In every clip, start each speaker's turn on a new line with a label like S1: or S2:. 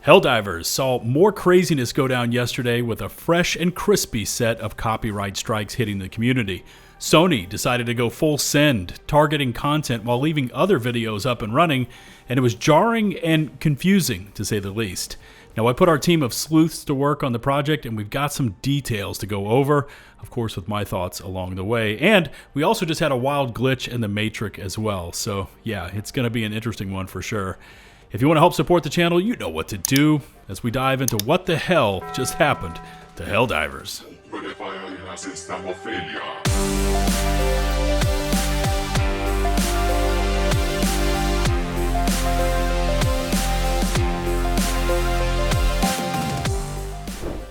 S1: Helldivers saw more craziness go down yesterday with a fresh and crispy set of copyright strikes hitting the community. Sony decided to go full send, targeting content while leaving other videos up and running, and it was jarring and confusing to say the least. Now, I put our team of sleuths to work on the project, and we've got some details to go over, of course with my thoughts along the way. And we also just had a wild glitch in the Matrix as well, so yeah, it's going to be an interesting one for sure. If you want to help support the channel, you know what to do as we dive into what the hell just happened to Helldivers.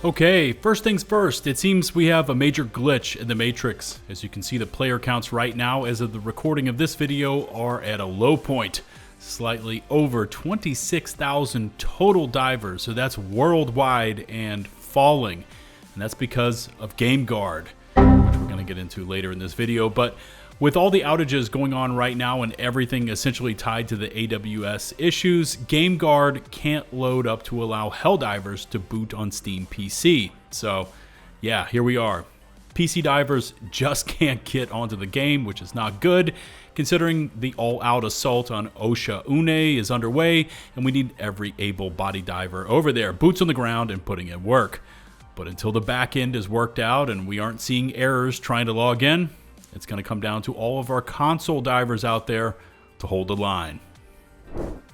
S1: Okay, first things first, it seems we have a major glitch in the Matrix. As you can see, the player counts right now as of the recording of this video are at a low point. Slightly over 26,000 total divers, so that's worldwide and falling. And that's because of GameGuard, which we're going to get into later in this video. But with all the outages going on right now and everything essentially tied to the AWS issues, GameGuard can't load up to allow Helldivers to boot on Steam PC. So yeah, here we are. PC divers just can't get onto the game, which is not good, considering the all-out assault on 𝗏𝗏𝗏𝗏 is underway, and we need every able-bodied diver over there, boots on the ground and putting in work. But until the back end is worked out and we aren't seeing errors trying to log in, it's going to come down to all of our console divers out there to hold the line.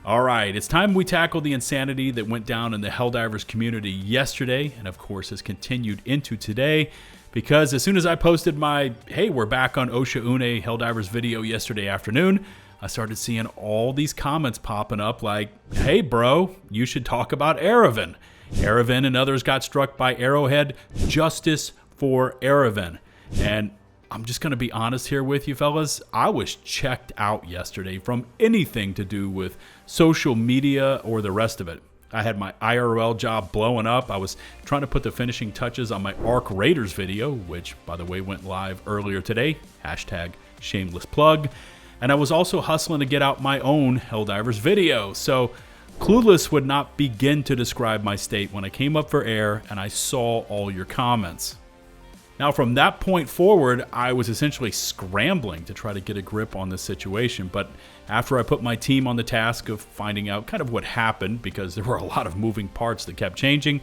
S1: Alright, it's time we tackle the insanity that went down in the Helldivers community yesterday, and of course has continued into today. Because as soon as I posted my, hey, we're back on 𝗏𝗏𝗏𝗏 Helldivers video yesterday afternoon, I started seeing all these comments popping up like, hey bro, you should talk about Arrowhead. Arrowhead and others got struck by Arrowhead. Justice for Arrowhead. And I'm just going to be honest here with you fellas, I was checked out yesterday from anything to do with social media or the rest of it. I had my IRL job blowing up. I was trying to put the finishing touches on my Ark Raiders video, which, by the way, went live earlier today. Hashtag shameless plug. And I was also hustling to get out my own Helldivers video. So clueless would not begin to describe my state when I came up for air and I saw all your comments. Now, from that point forward, I was essentially scrambling to try to get a grip on this situation. But after I put my team on the task of finding out kind of what happened, because there were a lot of moving parts that kept changing,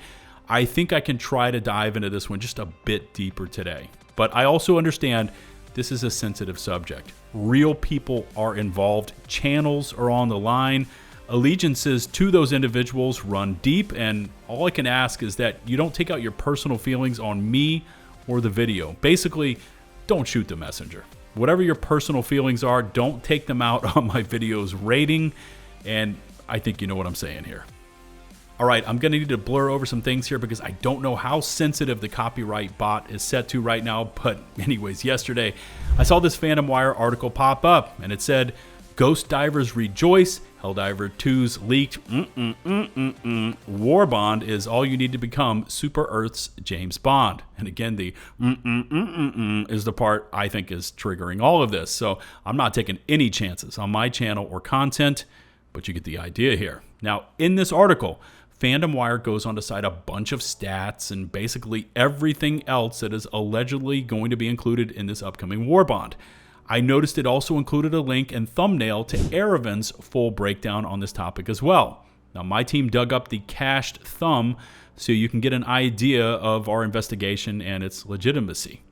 S1: I think I can try to dive into this one just a bit deeper today. But I also understand this is a sensitive subject. Real people are involved. Channels are on the line. Allegiances to those individuals run deep. And all I can ask is that you don't take out your personal feelings on me or the video. Basically, don't shoot the messenger. Whatever your personal feelings are, don't take them out on my video's rating, and I think you know what I'm saying here. All right, I'm gonna need to blur over some things here because I don't know how sensitive the copyright bot is set to right now, but anyways, yesterday, I saw this FandomWire article pop up, and it said, Ghost Divers Rejoice, Helldivers 2's leaked war bond is all you need to become Super Earth's James Bond. And again, the is the part I think is triggering all of this. So I'm not taking any chances on my channel or content, but you get the idea here. Now, in this article, FandomWire goes on to cite a bunch of stats and basically everything else that is allegedly going to be included in this upcoming war bond. I noticed it also included a link and thumbnail to Arrowhead's full breakdown on this topic as well. Now, my team dug up the cached thumb so you can get an idea of our investigation and its legitimacy.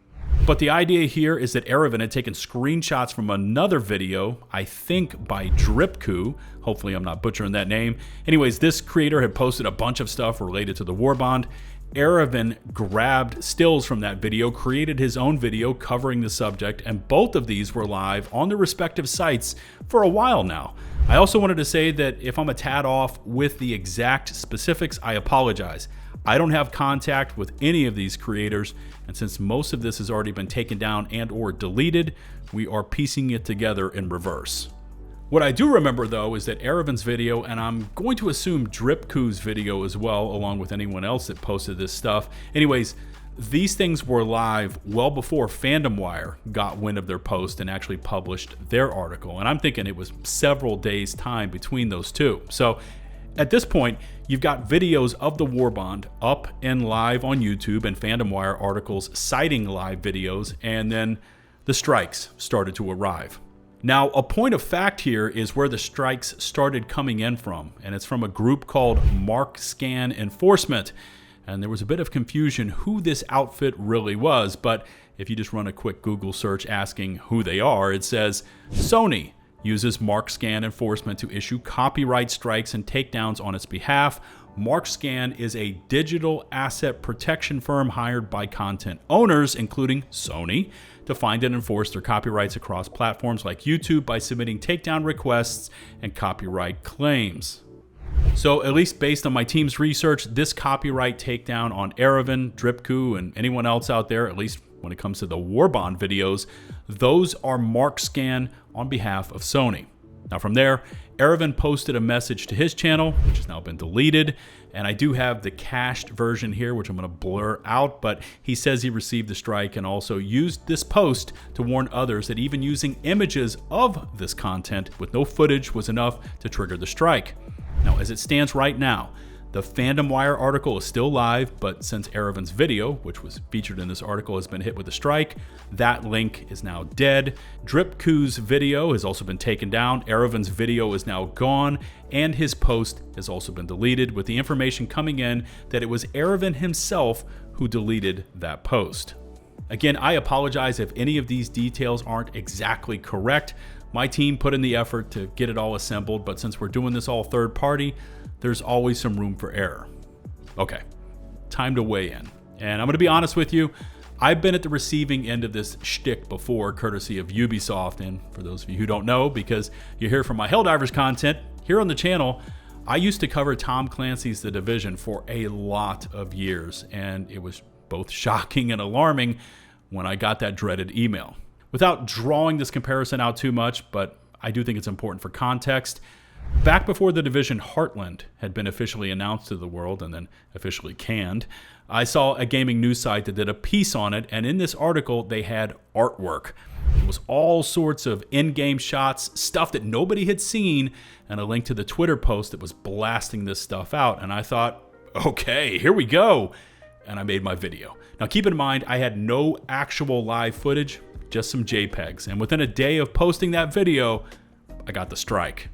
S1: But the idea here is that Arrowhead had taken screenshots from another video, I think by 𝗏𝗏𝗏𝗏, hopefully I'm not butchering that name. Anyways, this creator had posted a bunch of stuff related to the war bond. Arrowhead grabbed stills from that video, created his own video covering the subject, and both of these were live on their respective sites for a while now. I also wanted to say that if I'm a tad off with the exact specifics, I apologize. I don't have contact with any of these creators, and since most of this has already been taken down and or deleted, we are piecing it together in reverse. What I do remember though is that Arrowhead's video, and I'm going to assume 𝗏𝗏𝗏𝗏's video as well, along with anyone else that posted this stuff. Anyways, these things were live well before FandomWire got wind of their post and actually published their article. And I'm thinking it was several days time between those two. So At this point, you've got videos of the war bond up and live on YouTube and FandomWire articles citing live videos, and then the strikes started to arrive. Now, a point of fact here is where the strikes started coming in from, and it's from a group called MarkScan Enforcement. And there was a bit of confusion who this outfit really was, but if you just run a quick Google search asking who they are, it says Sony uses MarkScan Enforcement to issue copyright strikes and takedowns on its behalf. MarkScan is a digital asset protection firm hired by content owners, including Sony, to find and enforce their copyrights across platforms like YouTube by submitting takedown requests and copyright claims. So, at least based on my team's research, this copyright takedown on Arrowhead, 𝗲𝗏𝗃𝗃, and anyone else out there, at least when it comes to the Warbond videos, those are MarkScan on behalf of Sony. Now from there, Arrowhead posted a message to his channel, which has now been deleted, and I do have the cached version here, which I'm going to blur out, but he says he received the strike and also used this post to warn others that even using images of this content with no footage was enough to trigger the strike. Now, as it stands right now, the FandomWire article is still live, but since Arrowhead's video, which was featured in this article, has been hit with a strike, that link is now dead. 𝗲𝗏𝗃𝗃's video has also been taken down, Arrowhead's video is now gone, and his post has also been deleted, with the information coming in that it was Arrowhead himself who deleted that post. Again, I apologize if any of these details aren't exactly correct. My team put in the effort to get it all assembled, but since we're doing this all third party, there's always some room for error. Okay, time to weigh in. And I'm gonna be honest with you, I've been at the receiving end of this shtick before, courtesy of Ubisoft. And for those of you who don't know, because you hear from my Helldivers content here on the channel, I used to cover Tom Clancy's The Division for a lot of years, and it was both shocking and alarming when I got that dreaded email. Without drawing this comparison out too much, but I do think it's important for context, back before The Division Heartland had been officially announced to the world and then officially canned, I saw a gaming news site that did a piece on it, and in this article they had artwork. It was all sorts of in-game shots, stuff that nobody had seen, and a link to the Twitter post that was blasting this stuff out. And I thought, okay, here we go. And I made my video. Now keep in mind, I had no actual live footage, just some JPEGs. And within a day of posting that video, I got the strike.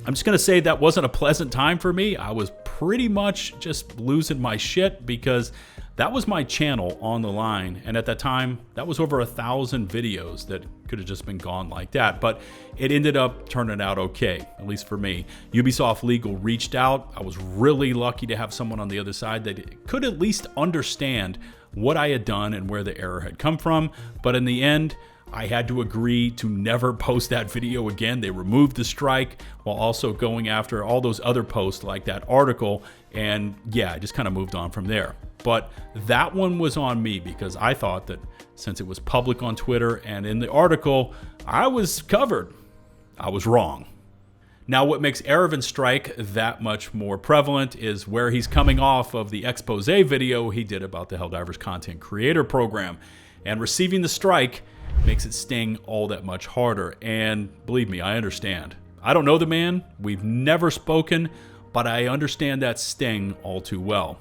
S1: I'm just gonna say that wasn't a pleasant time for me. I was pretty much just losing my shit because that was my channel on the line. And at that time, that was over 1,000 videos that could have just been gone like that. But it ended up turning out okay, at least for me. Ubisoft Legal reached out. I was really lucky to have someone on the other side that could at least understand what I had done and where the error had come from. But in the end, I had to agree to never post that video again. They removed the strike while also going after all those other posts like that article. And yeah, I just kind of moved on from there. But that one was on me because I thought that since it was public on Twitter and in the article, I was covered. I was wrong. Now, what makes Arrowhead's strike that much more prevalent is where he's coming off of the expose video he did about the Helldivers Content Creator Program. And receiving the strike makes it sting all that much harder. And believe me, I understand. I don't know the man, we've never spoken, but I understand that sting all too well.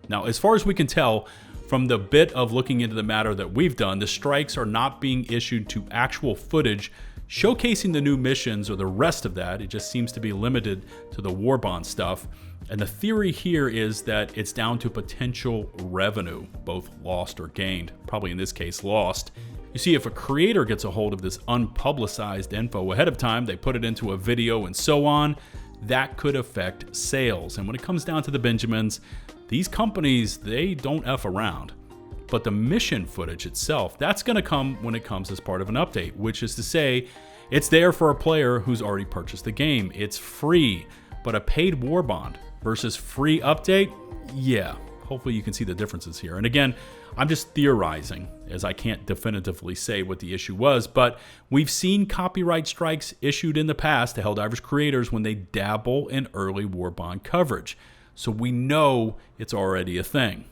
S1: Now, as far as we can tell, from the bit of looking into the matter that we've done, the strikes are not being issued to actual footage showcasing the new missions or the rest of that. It just seems to be limited to the Warbond stuff. And the theory here is that it's down to potential revenue, both lost or gained, probably in this case lost. You see, if a creator gets a hold of this unpublicized info ahead of time, they put it into a video and so on, that could affect sales. And when it comes down to the Benjamins, these companies, they don't F around. But the mission footage itself, that's gonna come when it comes as part of an update, which is to say, it's there for a player who's already purchased the game. It's free, but a paid Warbond versus free update, yeah, hopefully you can see the differences here. And again, I'm just theorizing, as I can't definitively say what the issue was, but we've seen copyright strikes issued in the past to Helldivers creators when they dabble in early Warbond coverage. So we know it's already a thing.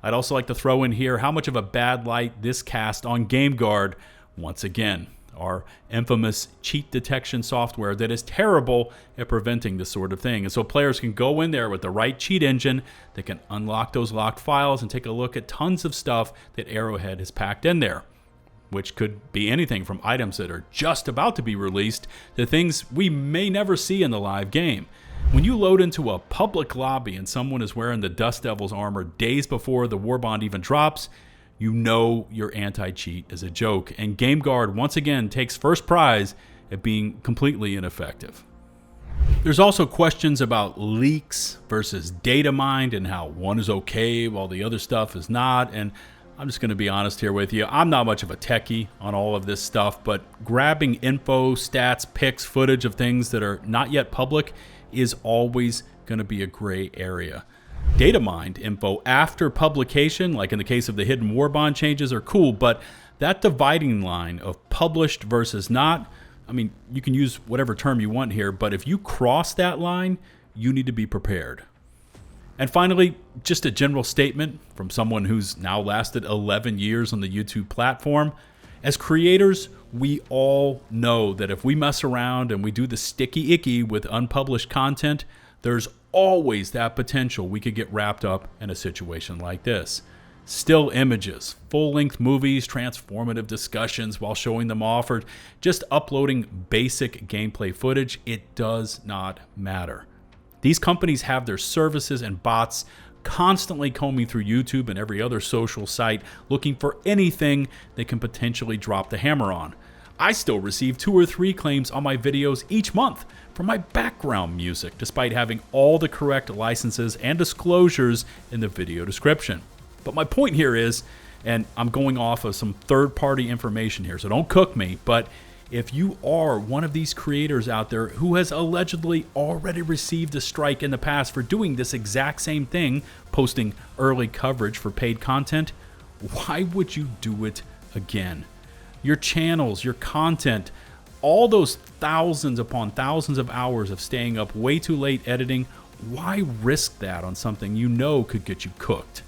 S1: I'd also like to throw in here how much of a bad light this cast on GameGuard. Once again, our infamous cheat detection software that is terrible at preventing this sort of thing. And so players can go in there with the right cheat engine, they can unlock those locked files and take a look at tons of stuff that Arrowhead has packed in there, which could be anything from items that are just about to be released to things we may never see in the live game. When you load into a public lobby and someone is wearing the Dust Devil's armor days before the war bond even drops, you know your anti-cheat is a joke, and GameGuard once again takes first prize at being completely ineffective. There's also questions about leaks versus data mined and how one is okay while the other stuff is not, and I'm just going to be honest here with you. I'm not much of a techie on all of this stuff, but grabbing info, stats, pics, footage of things that are not yet public is always going to be a gray area. Data mined info after publication, like in the case of the hidden warbond changes, are cool, but that dividing line of published versus not, I mean, you can use whatever term you want here, but if you cross that line, you need to be prepared. And finally, just a general statement from someone who's now lasted 11 years on the YouTube platform. As creators, we all know that if we mess around and we do the sticky icky with unpublished content, there's always that potential we could get wrapped up in a situation like this. Still images, full-length movies, transformative discussions while showing them off, or just uploading basic gameplay footage, it does not matter. These companies have their services and bots constantly combing through YouTube and every other social site looking for anything they can potentially drop the hammer on. I still receive 2 or 3 claims on my videos each month for my background music, despite having all the correct licenses and disclosures in the video description. But my point here is, and I'm going off of some third-party information here, so don't cook me, but if you are one of these creators out there who has allegedly already received a strike in the past for doing this exact same thing, posting early coverage for paid content, why would you do it again? Your channels, your content, all those thousands upon thousands of hours of staying up way too late editing, why risk that on something you know could get you cooked?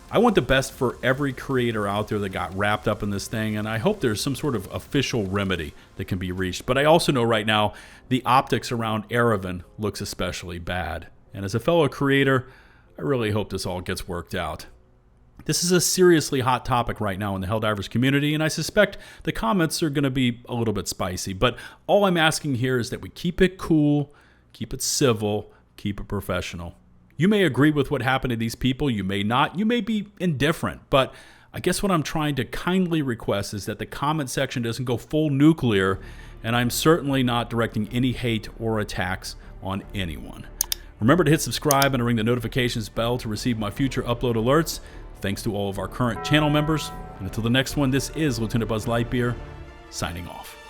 S1: I want the best for every creator out there that got wrapped up in this thing, and I hope there's some sort of official remedy that can be reached. But I also know right now the optics around Arrowhead looks especially bad. And as a fellow creator, I really hope this all gets worked out. This is a seriously hot topic right now in the Helldivers community, and I suspect the comments are going to be a little bit spicy. But all I'm asking here is that we keep it cool, keep it civil, keep it professional. You may agree with what happened to these people, you may not, you may be indifferent, but I guess what I'm trying to kindly request is that the comment section doesn't go full nuclear, and I'm certainly not directing any hate or attacks on anyone. Remember to hit subscribe and to ring the notifications bell to receive my future upload alerts. Thanks to all of our current channel members, and until the next one, this is 𝐷𝐿𝐴𝐻 signing off.